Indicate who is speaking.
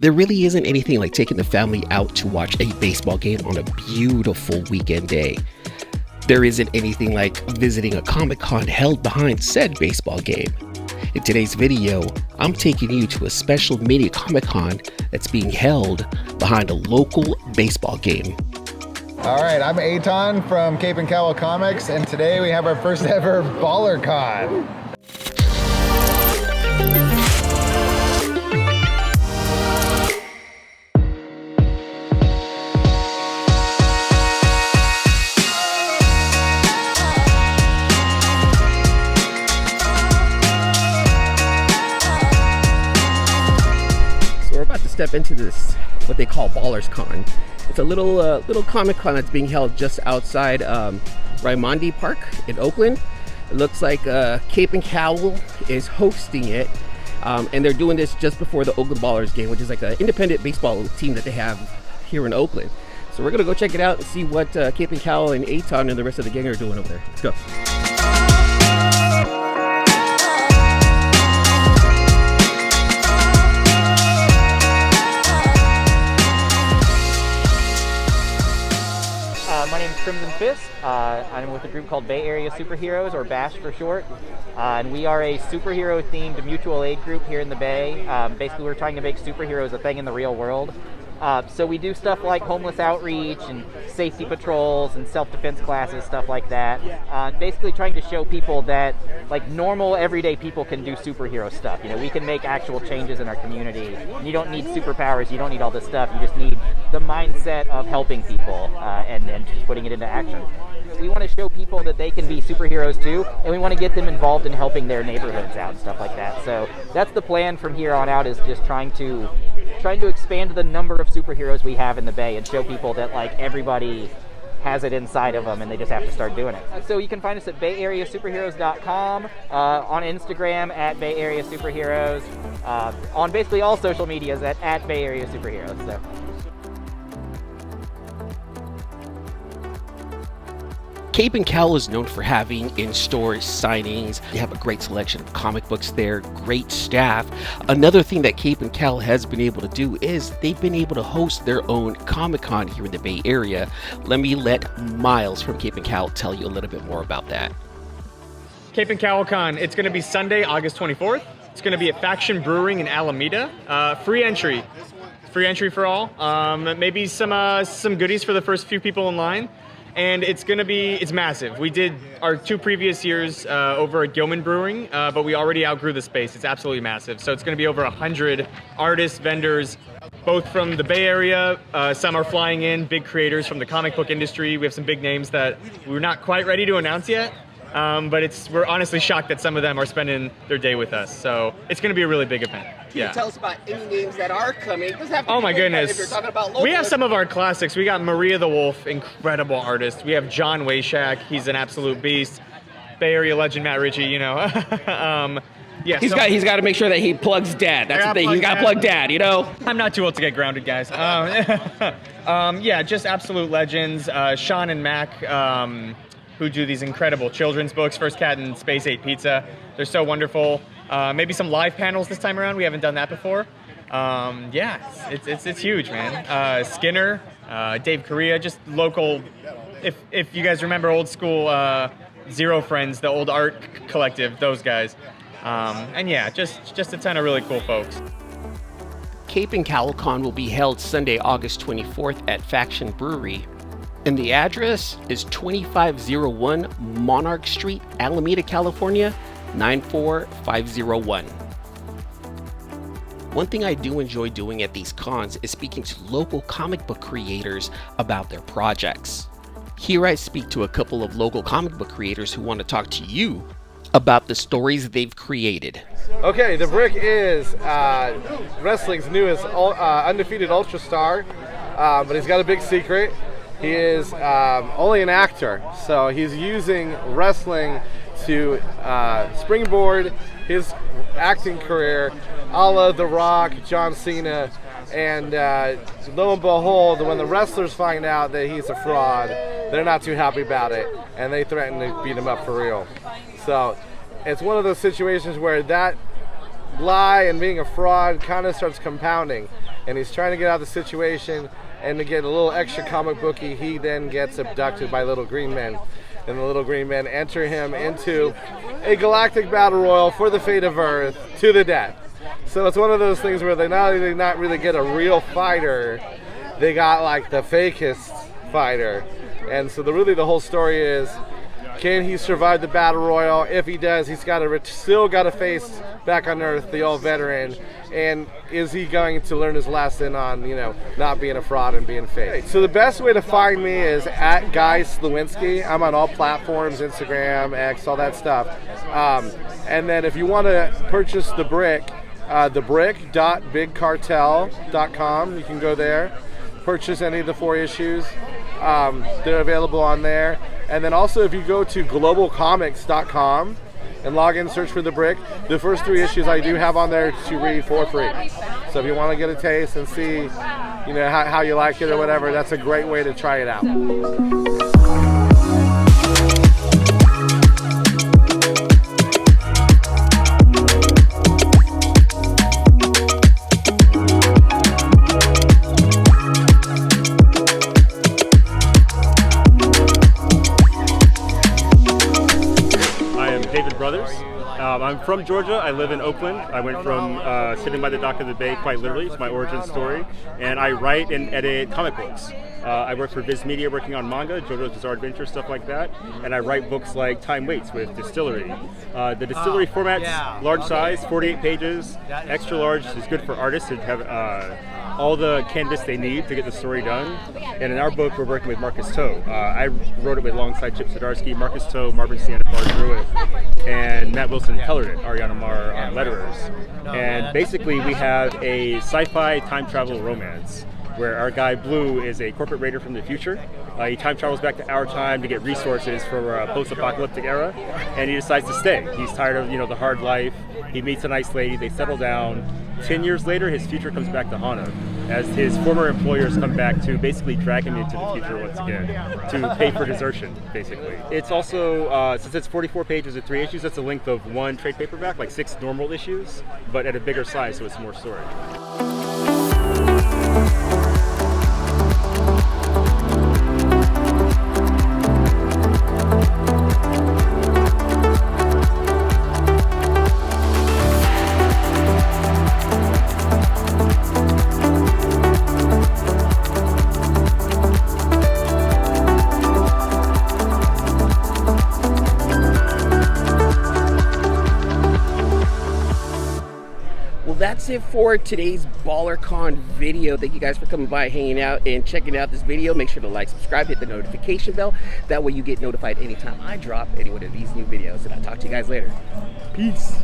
Speaker 1: There really isn't anything like taking the family out to watch a baseball game on a beautiful weekend day. There isn't anything like visiting a Comic-Con held behind said baseball game. In today's video, I'm taking you to a special mini Comic-Con that's being held behind a local baseball game.
Speaker 2: All right, I'm Eman from Cape and Cowl Comics, and today we have our first ever Ballercon.
Speaker 1: We're about to step into this, what they call Ballercon. It's a little Comic-Con that's being held just outside Raimondi Park in Oakland. It looks like Cape and Cowl is hosting it, and they're doing this just before the Oakland Ballers game, which is like an independent baseball team that they have here in Oakland. So we're gonna go check it out and see what Cape and Cowl and Eman and the rest of the gang are doing over there. Let's go.
Speaker 3: My name is Crimson Fist. I'm with a group called Bay Area Superheroes, or BASH for short. And we are a superhero-themed mutual aid group here in the Bay. Basically, we're trying to make superheroes a thing in the real world. So we do stuff like homeless outreach and safety patrols and self-defense classes, stuff like that. Basically trying to show people that like normal everyday people can do superhero stuff. You know, we can make actual changes in our community. You don't need superpowers, you don't need all this stuff, you just need the mindset of helping people and just putting it into action. We want to show people that they can be superheroes too, and we want to get them involved in helping their neighborhoods out and stuff like that. So that's the plan from here on out, is just trying to expand the number of superheroes we have in the Bay and show people that like everybody has it inside of them and they just have to start doing it. So you can find us at bayareasuperheroes.com, on Instagram at Bay Area Superheroes, on basically all social medias at Bay Area Superheroes. So.
Speaker 1: Cape and Cowl is known for having in-store signings. They have a great selection of comic books there, great staff. Another thing that Cape and Cowl has been able to do is they've been able to host their own Comic-Con here in the Bay Area. Let Miles from Cape and Cowl tell you a little bit more about that.
Speaker 4: Cape and Cowl Con, it's going to be Sunday, August 24th. It's going to be at Faction Brewing in Alameda. Free entry for all. Maybe some goodies for the first few people in line. And it's massive. We did our 2 previous years over at Gilman Brewing, but we already outgrew the space. It's absolutely massive. So it's going to be over 100 artists, vendors, both from the Bay Area. Some are flying in, big creators from the comic book industry. We have some big names that we're not quite ready to announce yet, but we're honestly shocked that some of them are spending their day with us. So it's going to be a really big event.
Speaker 5: Can you tell us about any names that are coming? It doesn't have to
Speaker 4: oh
Speaker 5: be
Speaker 4: my goodness.
Speaker 5: If you're talking about local.
Speaker 4: We have some of our classics. We got Maria the Wolf, incredible artist. We have John Wayshak, he's an absolute beast. Bay Area legend Matt Ritchie, you know. Yeah,
Speaker 1: he's got to make sure that he plugs Dad. That's the thing. He's got to plug Dad, you know.
Speaker 4: I'm not too old to get grounded, guys. Yeah, just absolute legends. Sean and Mac, who do these incredible children's books. First Cat and Space 8 Pizza. They're so wonderful. Maybe some live panels this time around. We haven't done that before. Yeah, it's huge, man. Skinner, Dave Correa, just local. If you guys remember old school Zero Friends, the old art collective, those guys. And yeah, just a ton of really cool folks.
Speaker 1: Cape and Cowl Con will be held Sunday, August 24th at Faction Brewery. And the address is 2501 Monarch Street, Alameda, California, 94501. One thing I do enjoy doing at these cons is speaking to local comic book creators about their projects. Here I speak to a couple of local comic book creators who want to talk to you about the stories they've created.
Speaker 6: Okay, the Brick is wrestling's newest undefeated Ultra Star, but he's got a big secret. He is only an actor, so he's using wrestling to springboard his acting career, a la The Rock, John Cena, and lo and behold, when the wrestlers find out that he's a fraud, they're not too happy about it, and they threaten to beat him up for real. So it's one of those situations where that lie and being a fraud kind of starts compounding. and he's trying to get out of the situation, and to get a little extra comic booky, he then gets abducted by little green men. And the little green men enter him into a galactic battle royal for the fate of Earth to the death. So it's one of those things where they not only not really get a real fighter, they got like the fakest fighter. And so the whole story is, can he survive the battle royal? If he does, he's still got to face back on Earth the old veteran. And is he going to learn his lesson on, not being a fraud and being fake? So the best way to find me is at Guy Sliwinsky. I'm on all platforms, Instagram, X, all that stuff. And then if you want to purchase the brick, thebrick.bigcartel.com, you can go there, purchase any of the 4 issues. They're available on there. And then also if you go to globalcomics.com and log in, search for The Brick, the first 3 issues I do have on there to read for free. So if you want to get a taste and see, how you like it or whatever, that's a great way to try it out.
Speaker 7: I'm from Georgia. I live in Oakland. I went from sitting by the dock of the bay, quite literally. It's my origin story. And I write and edit comic books. I work for Viz Media working on manga, JoJo's Bizarre Adventure, stuff like that. And I write books like Time Waits with Distillery. The Distillery format's large size, 48 pages. Extra large is good for artists to have all the canvas they need to get the story done. And in our book, we're working with Marcus Toe. I wrote it alongside Chip Zdarsky, Marcus Toe, Marvin Sienna-Barr drew it, and Matt Wilson colored it, Ariana Marr on letterers. And basically, we have a sci-fi time travel romance where our guy Blue is a corporate raider from the future. He time travels back to our time to get resources for a post-apocalyptic era, and he decides to stay. He's tired of the hard life. He meets a nice lady. They settle down. 10 years later, his future comes back to haunt him as his former employers come back to basically drag him into the future once again to pay for desertion, basically. It's also, since it's 44 pages and 3 issues, that's the length of 1 trade paperback, like 6 normal issues, but at a bigger size, so it's more story.
Speaker 1: That's it for today's Ballercon video. Thank you guys for coming by, hanging out, and checking out this video. Make sure to like, subscribe, hit the notification bell. That way you get notified anytime I drop any one of these new videos. And I'll talk to you guys later. Peace.